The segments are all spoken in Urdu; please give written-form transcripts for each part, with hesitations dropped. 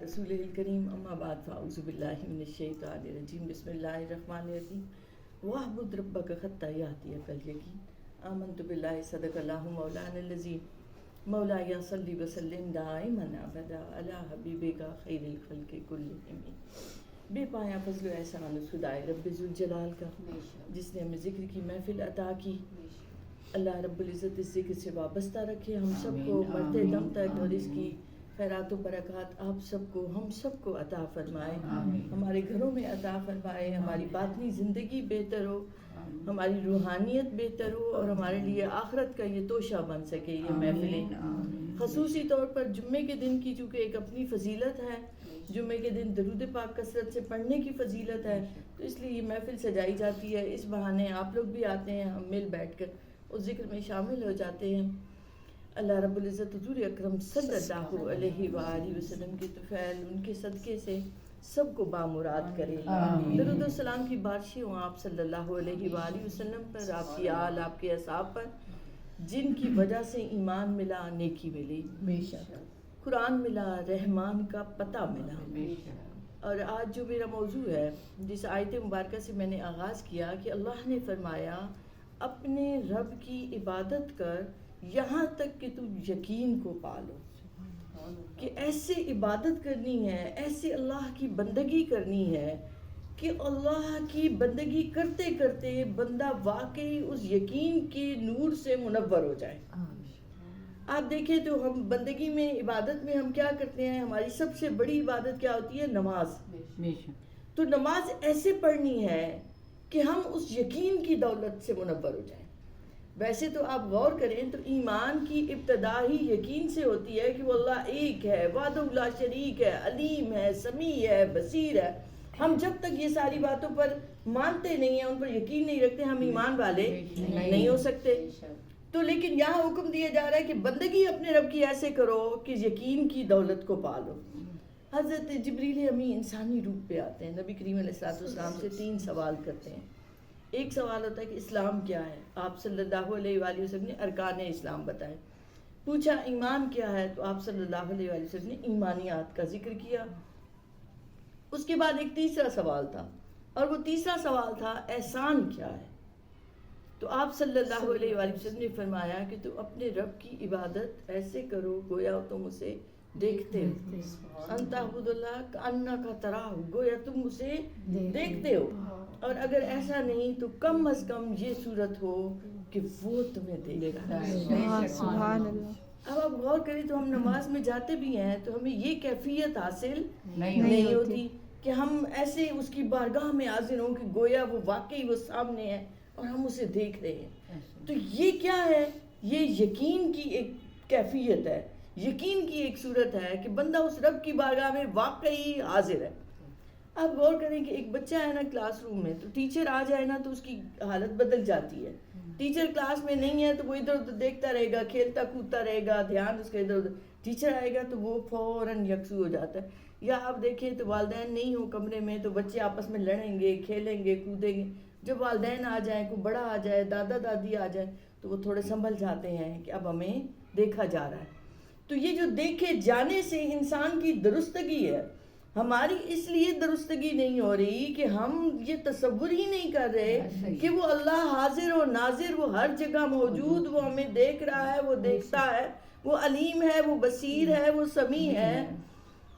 رسول الکریم اما بعد فاعوذ باللہ من الشیطان الرجیم بسم اللہ الرحمن الرحیم واعبد ربک حتی یأتیک الیقین آمنت باللہ صدق اللہ مولانا العظیم مولاي صلی وسلم دائما ابدا علی حبیبک خیر الخلق کلہم بے پایا فضل و احسان اس خدائے رب ذوالجلال کا جس نے ہمیں ذکر کی محفل عطا کی. اللہ رب العزت اس ذکر سے وابستہ رکھے ہم سب کو مرتے دم تک اور اس کی خیرات و برکات آپ سب کو ہم سب کو عطا فرمائے. ہمارے گھروں میں عطا فرمائے, ہماری باطنی زندگی بہتر ہو, ہماری روحانیت بہتر ہو اور ہمارے لیے آخرت کا یہ توشہ بن سکے یہ محفلیں. خصوصی طور پر جمعے کے دن کی چونکہ ایک اپنی فضیلت ہے, جمعے کے دن درود پاک کثرت سے پڑھنے کی فضیلت ہے, تو اس لیے یہ محفل سجائی جاتی ہے. اس بہانے آپ لوگ بھی آتے ہیں, ہم مل بیٹھ کر اس ذکر میں شامل ہو جاتے ہیں. اللہ رب العزت حضور اکرم صلی اللہ علیہ وآلہ وسلم کے طفیل ان کے صدقے سے سب کو بامراد کرے. درود و سلام کی بارشیں ہوں آپ صلی اللہ علیہ وآلہ وسلم پر, آپ کی آل, آپ کے اصحاب پر, جن کی وجہ سے ایمان ملا, نیکی ملی, قرآن ملا, رحمان کا پتہ ملا. اور آج جو میرا موضوع ہے, جس آیت مبارکہ سے میں نے آغاز کیا کہ اللہ نے فرمایا اپنے رب کی عبادت کر یہاں تک کہ تم یقین کو پالو, کہ ایسے عبادت کرنی ہے, ایسے اللہ کی بندگی کرنی ہے کہ اللہ کی بندگی کرتے کرتے بندہ واقعی اس یقین کے نور سے منور ہو جائے. آپ دیکھیں تو ہم بندگی میں, عبادت میں ہم کیا کرتے ہیں, ہماری سب سے بڑی عبادت کیا ہوتی ہے, نماز. تو نماز ایسے پڑھنی ہے کہ ہم اس یقین کی دولت سے منور ہو جائیں. ویسے تو آپ غور کریں تو ایمان کی ابتدا ہی یقین سے ہوتی ہے کہ وہ اللہ ایک ہے, وحدہ لا شریک ہے, علیم ہے, سمیع ہے, بصیر ہے. ہم جب تک یہ ساری باتوں پر مانتے نہیں ہیں, ان پر یقین نہیں رکھتے, ہم ایمان والے نہیں ہو سکتے. تو لیکن یہاں حکم دیا جا رہا ہے کہ بندگی اپنے رب کی ایسے کرو کہ یقین کی دولت کو پالو. حضرت جبریل امی انسانی روپ پہ آتے ہیں, نبی کریم علیہ السلام سے 3 سوال کرتے ہیں. ایک سوال ہوتا ہے کہ اسلام کیا ہے, آپ صلی اللہ علیہ وآلہ وسلم نے ارکان اسلام بتائے. پوچھا ایمان کیا ہے, تو آپ صلی اللہ علیہ وآلہ وسلم نے ایمانیات کا ذکر کیا. اس کے بعد ایک تیسرا سوال تھا, اور وہ تیسرا سوال تھا احسان کیا ہے. تو آپ صلی اللہ علیہ وآلہ وسلم نے فرمایا کہ تم اپنے رب کی عبادت ایسے کرو گویا تم اسے دیکھتے ہو, ان تعبد اللہ کأنک تراہ, گویا تم اسے دیکھتے ہو, اور اگر ایسا نہیں تو کم از کم یہ صورت ہو کہ وہ تمہیں دیکھ رہا ہے. سبحان اللہ. اب آپ غور کریں تو ہم نماز میں جاتے بھی ہیں تو ہمیں یہ کیفیت حاصل نہیں ہوتی کہ ہم ایسے اس کی بارگاہ میں حاضر ہوں کہ گویا وہ واقعی وہ سامنے ہے اور ہم اسے دیکھ رہے ہیں. تو یہ کیا ہے, یہ یقین کی ایک کیفیت ہے, یقین کی ایک صورت ہے کہ بندہ اس رب کی بارگاہ میں واقعی حاضر ہے. آپ غور کریں کہ ایک بچہ ہے نا کلاس روم میں, تو ٹیچر آ جائے نا تو اس کی حالت بدل جاتی ہے. ٹیچر کلاس میں نہیں ہے تو وہ ادھر ادھر دیکھتا رہے گا, کھیلتا کودتا رہے گا, دھیان اس کا ادھر ادھر. ٹیچر آئے گا تو وہ فوراً یکسو ہو جاتا ہے. یا آپ دیکھیں تو والدین نہیں ہو کمرے میں تو بچے آپس میں لڑیں گے, کھیلیں گے, کودیں گے. جب والدین آ جائیں, کوئی بڑا آ جائے, دادا دادی آ جائیں, تو وہ تھوڑے سنبھل جاتے ہیں کہ اب ہمیں دیکھا جا رہا ہے. تو یہ جو دیکھے جانے سے انسان کی درستگی ہے, ہماری اس لیے درستگی نہیں ہو رہی کہ ہم یہ تصور ہی نہیں کر رہے کہ وہ اللہ حاضر و ناظر, وہ ہر جگہ موجود, وہ ہمیں دیکھ رہا ہے, وہ دیکھتا ہے, وہ علیم ہے, وہ بصیر ہے, وہ سمیع ہے.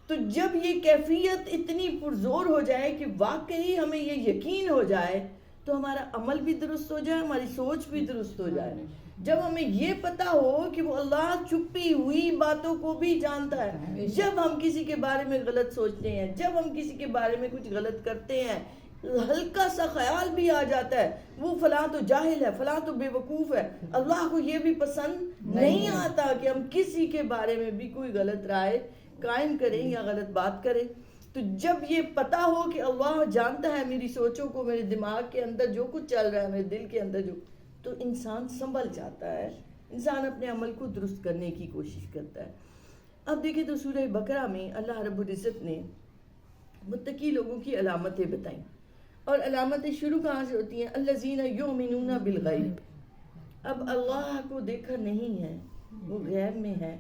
تو جب یہ کیفیت اتنی پرزور ہو جائے کہ واقعی ہمیں یہ یقین ہو جائے تو ہمارا عمل بھی درست ہو جائے, ہماری سوچ بھی درست ہو جائے. جب ہمیں یہ پتہ ہو کہ وہ اللہ چھپی ہوئی باتوں کو بھی جانتا ہے, جب ہم کسی کے بارے میں غلط سوچتے ہیں, جب ہم کسی کے بارے میں کچھ غلط کرتے ہیں, ہلکا سا خیال بھی آ جاتا ہے وہ فلاں تو جاہل ہے, فلاں تو بے وقوف ہے, اللہ کو یہ بھی پسند نہیں آتا کہ ہم کسی کے بارے میں بھی کوئی غلط رائے قائم کریں یا غلط بات کریں. تو جب یہ پتہ ہو کہ اللہ جانتا ہے میری سوچوں کو, میرے دماغ کے اندر جو کچھ چل رہا ہے, میرے دل کے اندر جو, تو انسان سنبھل جاتا ہے, انسان اپنے عمل کو درست کرنے کی کوشش کرتا ہے. اب دیکھیں تو سورہ بقرہ میں اللہ رب العزت نے متقی لوگوں کی علامتیں بتائیں, اور علامتیں شروع کہاں سے ہوتی ہیں, الذین یؤمنون بالغیب. اب اللہ کو دیکھا نہیں ہے وہ غیب میں ہے،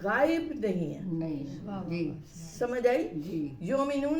غائب نہیں ہے. نہیں جی سمجھ آئی؟ جی یومنون